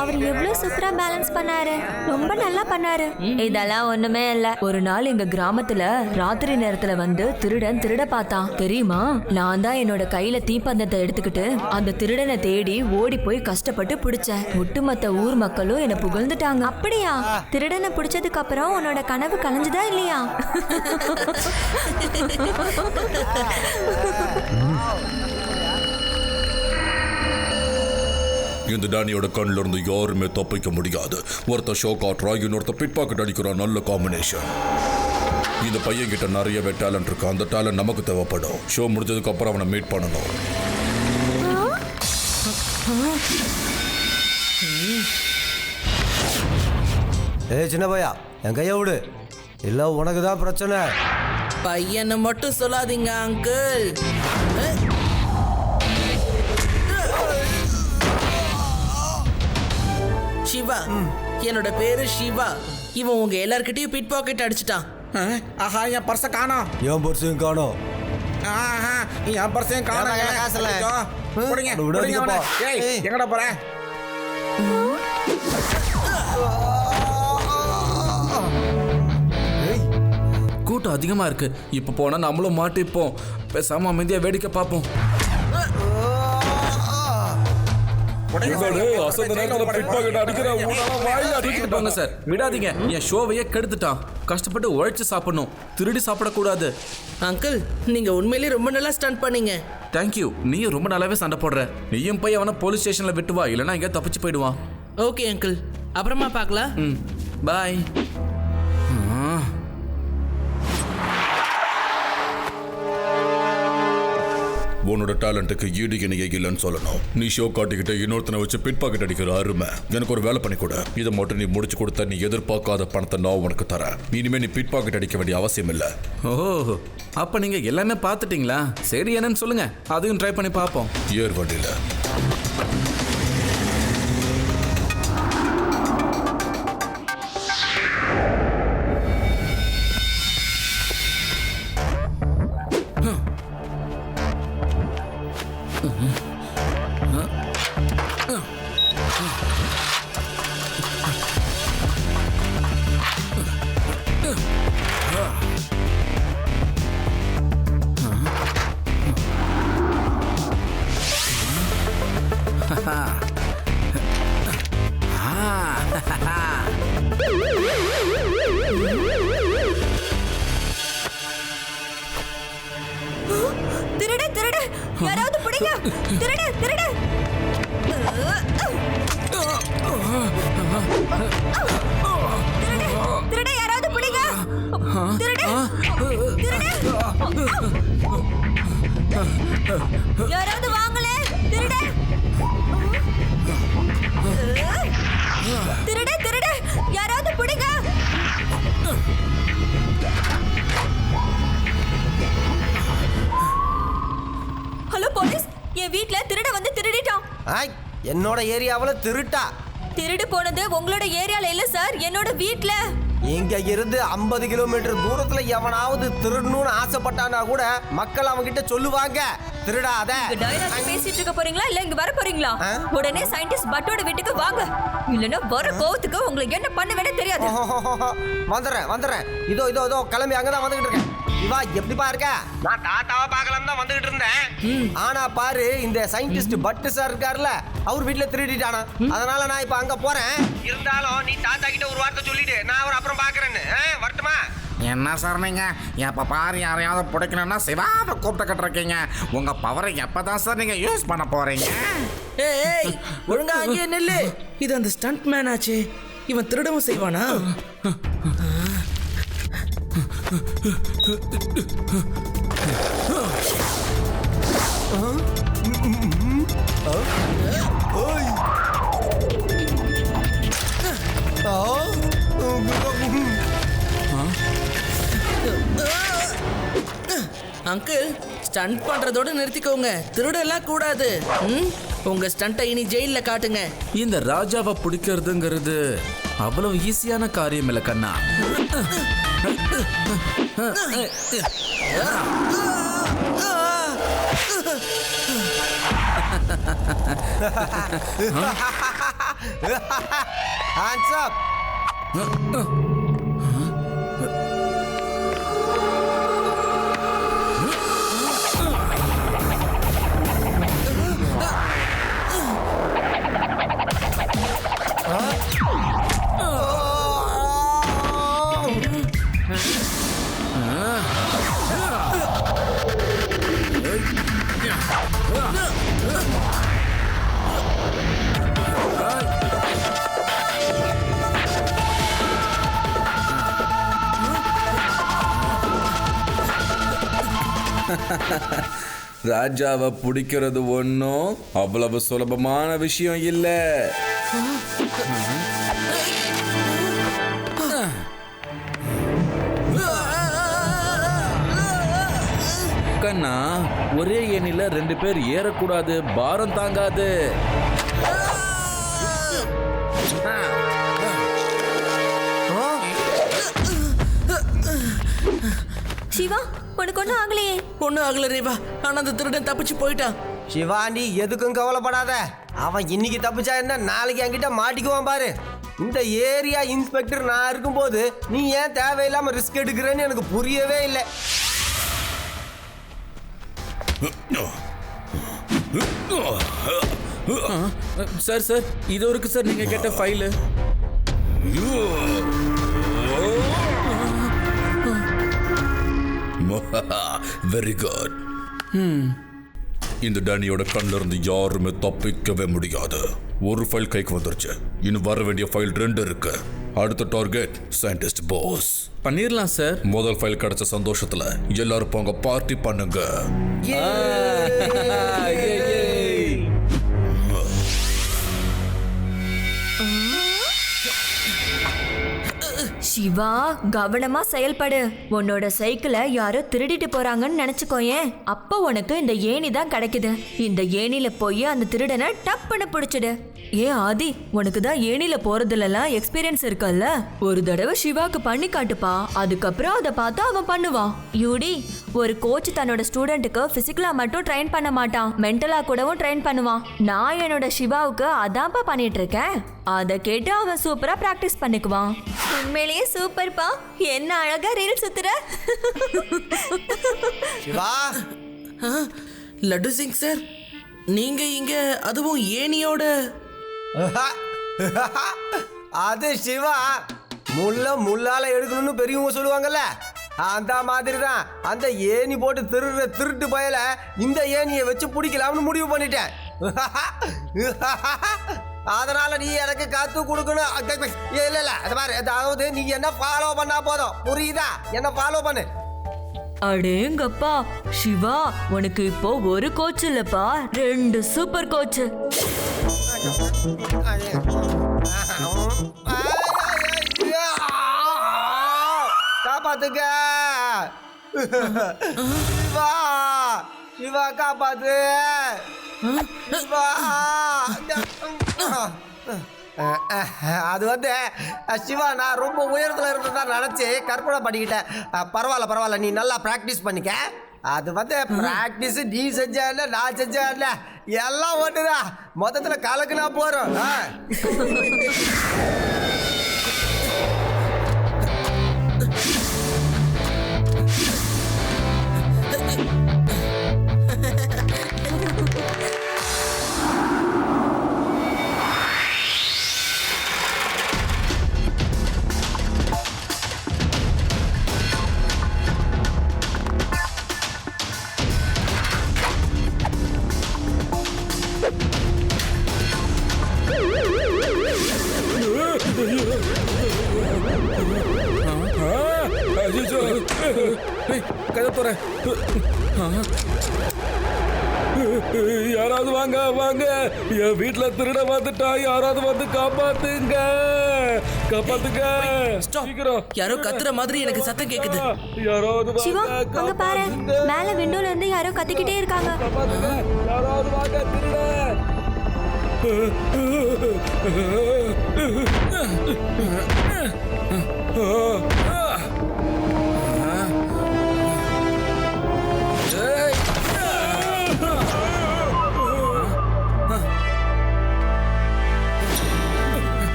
அவர் எவ்வளவு சூப்பரா பேலன்ஸ் பண்ணாரு. ரொம்ப நல்லா பண்ணாரு. இதெல்லாம் ஒண்ணுமே இல்ல. ஒரு நாள் எங்க கிராமத்துல ராத்திரி நேரத்துல வந்து திருடன் திருட பார்த்தான் தெரியுமா. நான் தான் என்னோட கையில தீப்பந்தத்தை எடுத்துக்கிட்டு அந்த திருடனை தேடி ஓடி போய் கஷ்டப்பட்டு பிடிச்சேன். ஒட்டுமொத்த ஊர் மக்களும் என்ன புகழ்ந்துட்டாங்க. அப்படியா? திருடனை பிடிச்சதுக்கு அப்புறம் உன்னோட கனவு கலைஞ்சுதா இல்லையா? இந்த டேனியோட கண்ணில் இருந்து யாருமே தப்பிக்க முடியாது. ஒருத்தர் ஷோ காட்டுறா, இன்னொருத்தர் பிட் பாக்கெட் அடிக்கிறா. நல்ல காம்பினேஷன். இந்த பையன் கிட்ட நிறையவே டேலண்ட் இருக்கு. அந்த டேலண்ட் நமக்கு தேவைப்படும். ஷோ முடிஞ்சதுக்கு அப்புறம் அவனை மீட் பண்ணணும். சின்ன பையா, என் கைய விடு. இல்ல உனக்கு தான் பிரச்சனை. பையனை மட்டும் சொல்லாதீங்க அங்கிள். சிவா, என்னோட பேரு சிவா. இவன் உங்க எல்லார்கிட்டயும் பிட் பாக்கெட் அடிச்சிட்டான். ஆஹா, என் பர்ஸை காணோம். என் பர்ஸையும் காணோம். என் பர்ஸையும் காணோம். எங்கடா போற? கூட்டம் அதிகமா இருக்கு. இப்ப போனா நம்மளும் மாட்டிப்போம். பேசாம அமைதியா வேடிக்கை பார்ப்போம். சார் விடாதீங்க. என் ஷோவையே கெடுத்துட்டான். கஷ்டப்பட்டு உழைச்சு சாப்பிடணும், திருடி சாப்பிடக்கூடாது. அங்கிள், நீங்க உண்மையிலேயே ரொம்ப நல்லா ஸ்டண்ட் பண்ணீங்க. தேங்க்யூ. நீயும் ரொம்ப நல்லாவே சண்டை போடுற. நீயும் போய் அவனை போலீஸ் ஸ்டேஷன்ல விட்டு வா, இல்லைன்னா இங்க தப்பிச்சு போயிடுவான். ஓகே அங்கிள், அப்புறமா பார்க்கலாம். பாய். உன்னோட டேலண்ட்டுக்கு ஈடு இணைய இல்லைன்னு சொல்லணும். நீ ஷோ காட்டிக்கிட்ட இன்னொருத்தனை வச்சு பிட் பாக்கெட் அடிக்கிற அருமை. எனக்கு ஒரு வேலை பண்ணி கொடு. இதை மட்டும் நீ முடிச்சு கொடுத்த நீ எதிர்பார்க்காத பணத்தை நான் உனக்கு தரேன். இனிமே நீ பிட் பாக்கெட் அடிக்க வேண்டிய அவசியம் இல்லை. ஓ, அப்ப நீங்க எல்லாமே பார்த்துட்டீங்களா? சரி, என்னன்னு சொல்லுங்க, அதையும் ட்ரை பண்ணி பார்ப்போம். ஏர் வண்டியில திருடு திருடு, யாராவது பிடிங்க. திருடு திருடு. திருடு, யாராவது பிடிங்க. திருடு திருடு, யாராவது வாங்களே. திருடு திருடு திருடு, யாராவது பிடிங்க. ஹலோ போலீஸ், என் வீட்ல திருட வந்து திருடிட்டான். என்னோட ஏரியாவுல திருட்டா? திருடு போனது உங்களோட ஏரியால இல்ல சார், என்னோட வீட்ல. இங்க இருந்து 50 கிலோமீட்டர் தூரத்துல எவனாவது திருடணும்னு ஆசைப்பட்டானா கூட மக்கள் அவங்க கிட்ட சொல்லுவாங்க, திருடாத. பேசிட்டு இருக்க போறீங்களா இல்ல இங்க வர போறீங்களா? உடனே சயின்டிஸ்ட் பட்டோட வீட்டுக்கு வாங்க, இல்லன்னா வர கோவத்துக்கு உங்களுக்கு என்ன பண்ண வேணே தெரியாது. வந்துடுறேன். இதோ இதோ இதோ கிளம்பி அங்கதான் வந்துகிட்டு இருக்கேன். இவா எப்படிப்பா இருக்க? நான் டாட்டாவா பார்க்கலாம் தான் வந்துகிட்டு இருந்தேன். ஆனா பாரு, இந்த சயின்டிஸ்ட் பட்டு சார் இருக்காருல்ல, அவர் வீட்டுல திருடிட்டானா. அதனால நான் இப்ப அங்க போறேன். இருந்தாலும் நீ தாத்தா கிட்ட ஒரு வார்த்தை சொல்லிட்டு நான் அவர் அப்புறம் பாக்குறேன்னு. வரட்டுமா? என்ன சார் நீங்க எப்ப பாரு யாரையாவது பிடிக்கணும்னா சிவாவை கூப்பிட்டு கட்டுறீங்க. உங்க பவரை எப்பதான் சார் நீங்க யூஸ் பண்ண போறீங்க? ஏய், ஒழுங்கா அங்கே நெல்லு. இது அந்த ஸ்டண்ட் மேன் ஆச்சே, இவன் திருடவும் செய்வானா? Uncle, stunt பண்றதோட நிறுத்திக்கோங்க. திருடெல்லாம் கூடாது. உங்க ஸ்டண்ட்டை இனி ஜெயில காட்டுங்க. இந்த ராஜாவை பிடிக்கிறதுங்கிறது அவ்வளவு ஈஸியான காரியம் இல்ல கண்ணா. Hands up. ராஜாவை பிடிக்கிறது ஒன்றும் அவ்வளவு சுலபமான விஷயம் இல்லை. கண்ணா, ஒரே ஏணில 2 பேர் ஏறக்கூடாது, பாரம் தாங்காது. சிவா, உனக்கு ஒன்றும் ஆகலையே? ஒன்றும் ஆகல ரேவா, ஆனா அந்த திருடன் தப்பிச்சு போயிட்டான். சிவாண்டி எதுக்கும் கவலைப்படாத. அவன் இன்னைக்கு தப்பிச்சா என்ன, நாளைக்கு என்கிட்ட மாட்டிக்குவான் பாரு. இந்த ஏரியா இன்ஸ்பெக்டர் நான் இருக்கும்போது நீ ஏன் தேவையில்லாம ரிஸ்க் எடுக்கிறேன்னு எனக்கு புரியவே இல்லை. சார் சார், இது இருக்கு சார் நீங்க கேட்ட ஃபைலு. Very good. இந்த டேனியோட கண்ணில் இருந்து யாருமே தப்பிக்கவே முடியாது. ஒரு ஃபைல் கைக்கு வந்துருச்சு, இன்னும் வர வேண்டிய ஃபைல் 2 இருக்கு. அடுத்த டார்கெட் சயின்டிஸ்ட் பாஸ். பண்ணிடலாம் சார். முதல் ஃபைல் கிடைச்ச சந்தோஷத்துல எல்லாரும் போங்க, பார்ட்டி பண்ணுங்க. சிவா, கவனமா செயல்படு. உன்னோட சைக்கிளை யாரோ திருடிட்டு போறாங்கன்னு நினைச்சுக்கோயேன். அப்ப உனக்கு இந்த ஏணி தான் கிடைக்குது. இந்த ஏணில போய் அந்த திருடனை டப்புன்னு பிடிச்சிடு. ஏன் ஆதி, உனக்கு தான் ஏணில போறதுலாம் எக்ஸ்பீரியன்ஸ் இருக்கல்ல, ஒரு தடவை சிவாக்கு பண்ணி காட்டுப்பா. அதுக்கப்புறம் அதை பார்த்து அவன் பண்ணுவான். யூடி, ஒரு கோச் தன்னோட ஸ்டூடெண்ட்டுக்கு பிசிக்கலா மட்டும் ட்ரெயின் பண்ண மாட்டான், மென்டலா கூடவும் ட்ரெயின் பண்ணுவான். நான் என்னோட சிவாவுக்கு அதான்ப்பா பண்ணிட்டு இருக்கேன். அதை கேட்டு அவன் சூப்பரா பிராக்டிஸ் பண்ணிக்குவான். உண்மையிலேயே சூப்பர்ப்பா, என்ன அழகா ரீல் சுத்துற. சிவா, லட்டு சிங் சார், நீங்க இங்க, அதுவும் ஏணியோட? அது சிவா, முள்ளால எடுக்கணும்னு பெரியவங்க சொல்லுவாங்கல்ல, அந்த மாதிரி தான். அந்த ஏணி போட்டு திருட்டு பயல இந்த ஏணியை வச்சு பிடிக்கலாம்னு முடிவு பண்ணிட்டேன். அதனால நீ எனக்கு காத்து கொடுக்கணும். இல்ல அது மாதிரி, அதாவது நீ என்ன ஃபாலோ பண்ணா போதும், புரியுதா? என்ன ஃபாலோ பண்ணு. அடேங்கப்பா சிவா, உனக்கு இப்போ ஒரு கோச் இல்லப்பா, 2 சூப்பர் கோச். காப்பாத்துக்க சிவா, சிவா காப்பாத்து சிவா. அது வந்து சிவா, நான் ரொம்ப உயரத்தில் இருந்ததா நினச்சி கற்பனை பண்ணிக்கிட்டேன். பரவாயில்ல, நீ நல்லா ப்ராக்டிஸ் பண்ணிக்க. அது வந்து ப்ராக்டிஸ் நீ செஞ்சா இல்லை, நான் செஞ்சா இல்லை, எல்லாம் ஒன்றுதான். மொத்தத்தில் கலக்குனா போகிறோம். கதை போற. யாராவது வாங்க, என் வீட்டுல திருட வந்துட்டா, யாராவது வந்து காப்பாத்துங்க. சீக்கிரம். யாரோ கத்துற மாதிரி எனக்கு சத்தம் கேக்குது. யாராவது சிவா, அங்க பாரு, மேல விண்டோல இருந்து யாரோ கத்திக்கிட்டே இருக்காங்க. யாராவது வாங்க, திருட.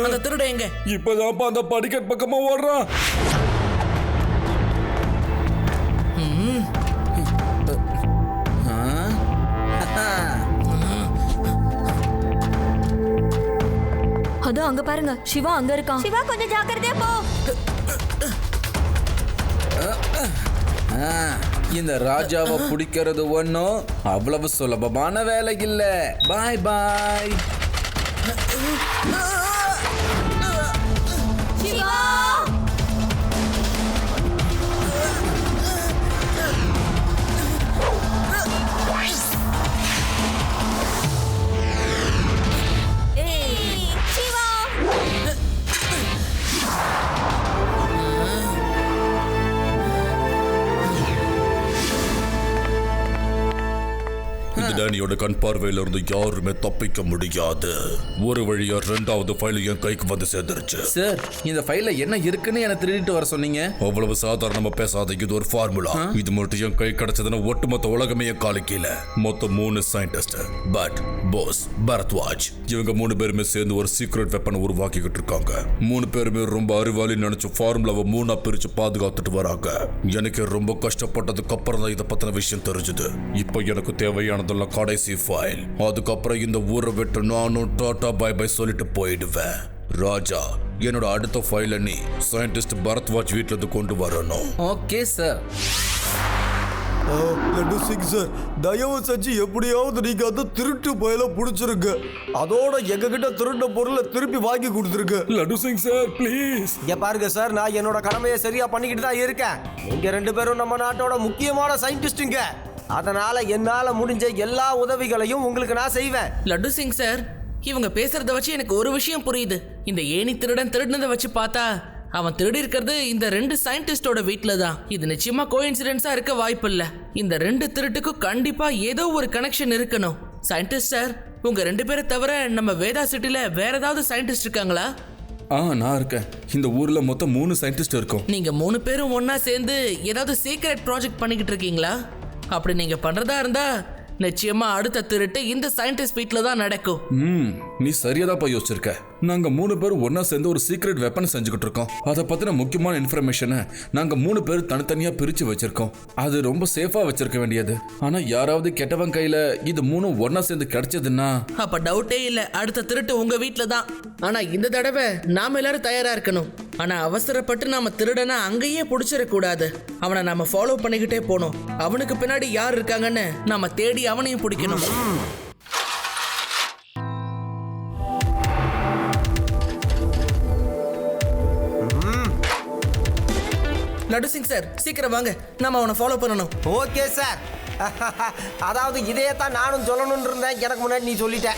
அந்த திருட எங்க? இப்பதான்ப்பா அந்த படிக்கட் பக்கமா ஓடுறான். அதோ அங்க பாருங்க, சிவா அங்க இருக்கான். சிவா கொஞ்சம் ஜாக்கிரதையா போ. இந்த ராஜாவை பிடிக்கிறது ஒன்றும் அவ்வளவு சுலபமான வேலை இல்ல. பாய் பாய். சிவா! இந்த டேனியோட கண் பார்வையில இருந்து யாருமே தப்பிக்க முடியாது. ஒரு வழியா 2வது ஃபைல் என் கைக்கு வந்து சேர்ந்துருச்சு. சார், இந்த ஃபைல்ல என்ன இருக்குன்னு என்ன திருடிட்டு வர சொன்னீங்க. அவ்வளவு சாதாரணமா பேசாத, இது ஒரு ஃபார்முலா. இது மட்டும் என் கை கிடைச்சதுன்னா ஒட்டுமொத்த உலகமே காலு கீழே. மொத்தம் 3 சயின்டிஸ்ட், பட் போஸ், பரத்வாஜ், இவங்க 3 பேருமே சேர்ந்து ஒரு சீக்ரெட் வெப்பனை உருவாக்கிக்கிட்டு இருக்காங்க. 3 பேருமே ரொம்ப அறிவாளி நினைச்சு ஃபார்முலாவை 3ஆ பிரிச்சு பாதுகாத்துட்டு வராங்க. எனக்கு ரொம்ப கஷ்டப்பட்டதுக்கு அப்புறம் தான் இதை பத்தின விஷயம் தெரிஞ்சது. இப்போ எனக்கு தேவையானதெல்லாம் கடைசி ஃபைல். அதுக்கப்புறம் இந்த ஊரை விட்டு நானும் டாடா பை பை சொல்லிட்டு போயிடுவேன். ராஜா, என்னோட அடுத்த ஃபைலை நீ சயின்டிஸ்ட் பரத்வாஜ் வீட்டுல இருந்து கொண்டு வரணும். Okay sir. Laddu Singh sir, தயவு செஞ்சு எப்படியாவது நீங்க அந்த திருட்டு பயல புடிச்சிருங்க. அதோட எங்க கிட்ட திருட்ட பொருளை திருப்பி வாங்கி கொடுத்துருங்க. Laddu Singh sir, please. இங்க பாருங்க சார், நான் என்னோட கடமையை சரியா பண்ணிக்கிட்டு தான் இருக்கேன். நீங்க 2 பேரும் நம்ம நாட்டோட முக்கியமான சயின்டிஸ்டுங்க. அதனால என்னால முடிஞ்ச எல்லா உதவிகளையும் உங்களுக்கு நான் செய்வேன். லட்டு சிங் சார், இவங்க பேசுறத வச்சு எனக்கு ஒரு விஷயம் புரியுது. இந்த ஏணி திருடன் திருடினதை வச்சு பார்த்தா அவன் திருடி இருக்கிறது இந்த 2 சயின்டிஸ்டோட வீட்ல தான். இது நிச்சயமா கோஇன்சிடென்ஸா இருக்க வாய்ப்பு இல்ல. இந்த 2 திருட்டுக்கும் கண்டிப்பா ஏதோ ஒரு கனெக்ஷன் இருக்கணும். சயின்டிஸ்ட் சார், உங்க 2 பேரை தவிர நம்ம வேதா சிட்டில வேற ஏதாவது சயின்டிஸ்ட் இருக்காங்களா? நான் இருக்கேன். இந்த ஊர்ல மொத்தம் 3 சயின்டிஸ்ட் இருக்கோம். நீங்க 3 பேரும் ஒன்னா சேர்ந்து ஏதாவது சீக்ரெட் ப்ராஜெக்ட் பண்ணிக்கிட்டு இருக்கீங்களா? அப்படி நீங்க பண்றதா இருந்தா நிச்சயமா அடுத்த திருட்டு இந்த சயின்டிஸ்ட் வீட்ல தான் நடக்கும். நீ சரியாதான் யோசிச்சிருக்க. நாங்க 3 பேரும் ஒன்னா சேர்ந்து ஒரு சீக்ரெட் வெப்பன் செஞ்சுக்கிட்டு இருக்கோம். அதை பத்தின முக்கியமான இன்ஃபர்மேஷனை நாங்க 3 பேரும் தனித்தனியா பிரிச்சு வச்சிருக்கோம். அது ரொம்ப சேஃபா வச்சிருக்க வேண்டியது. ஆனா யாராவது கெட்டவன் கையில இது 3 ஒன்னா சேர்ந்து கிடைச்சதுன்னா அப்ப டவுட்டே இல்ல, அடுத்த திருட்டு உங்க வீட்ல தான். ஆனா இந்த தடவை நாம எல்லாரும் தயாரா இருக்கணும். ஆனா அவசரப்பட்டு நாம திருடனை அங்கேயே புடிச்சிடக்கூடாது. அவனை நாம ஃபாலோ பண்ணிக்கிட்டே போகணும். அவனுக்கு பின்னாடி யார் இருக்காங்கன்னு நாம தேடி அவனையும் பிடிக்கணும். லட்டு சிங் சார், சீக்கிரம் வாங்க, நாம அவனை ஃபாலோ பண்ணணும். Okay sir. அதாவது இதையே தான் நானும் சொல்லணும்னு இருந்தேன். எனக்கு முன்னாடி நீ சொல்லிட்ட.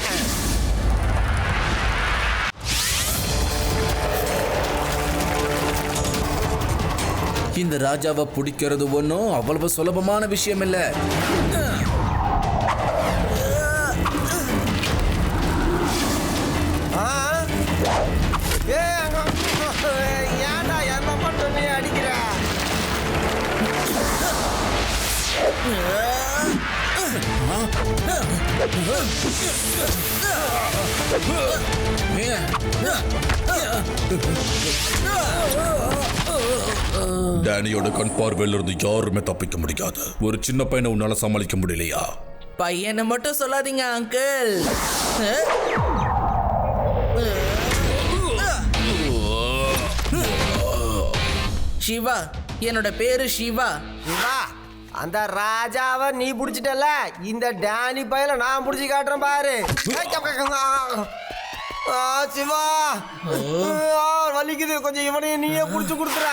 இந்த ராஜாவை பிடிக்கிறது ஒன்றும் அவ்வளவு சுலபமான விஷயம் இல்லை. ஏன்டா என்ன பண்ணி அடிக்கிற? டேனியோட கண் பார்வையில இருந்து யாருமே தப்பிக்க முடியாது. ஒரு சின்ன பையனை உன்னால சமாளிக்க முடியலையா? பையனை மட்டும் சொல்லாதீங்க அங்கிள். சிவா, என்னோட பேரு சிவா. சிவா, அந்த ராஜாவை நீ புடிச்சிட்டல, இந்த டேனி பையல நான் புடிச்சு காட்டுறேன் பாரு. சிவா, வலிக்குது கொஞ்சம், இவனையும் நீயே புடிச்சு கொடுத்துற.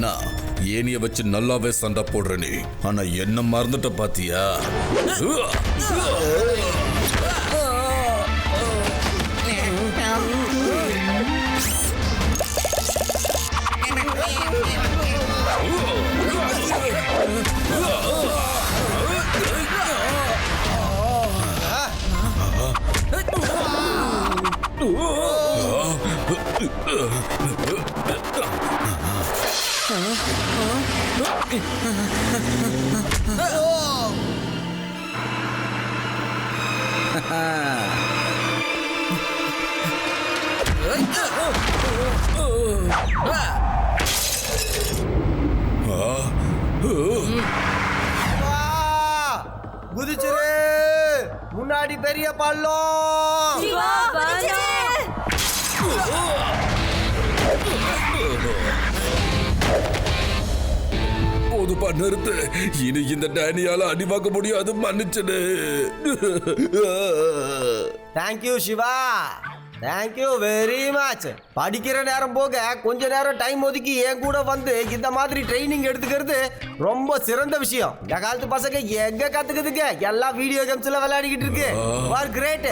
என்ன ஏனிய வச்சு நல்லாவே சண்டை போடுற நீ, ஆனா என்ன மறந்துட்ட பாத்தியா? குதிச்சிரு, முன்னாடி பெரிய பள்ளம். போதுப்பா, நிறுத்து. இனி இந்த டேனியால அடி வாங்க முடியாது, மன்னிச்சுடு. Thank you Siva, thank you very much. படிக்கிற நேரம் போக கொஞ்ச நேரம் டைம் ஒதுக்கி என் கூட வந்து இந்த மாதிரி ட்ரைனிங் எடுத்துக்கிறது ரொம்ப சிறந்த விஷயம். இந்த காலத்து பசங்க எங்க கத்துக்குதுங்க, எல்லாம் வீடியோ கேம்ஸ்ல விளையாடிக்கிட்டு இருக்கு. கிரேட்.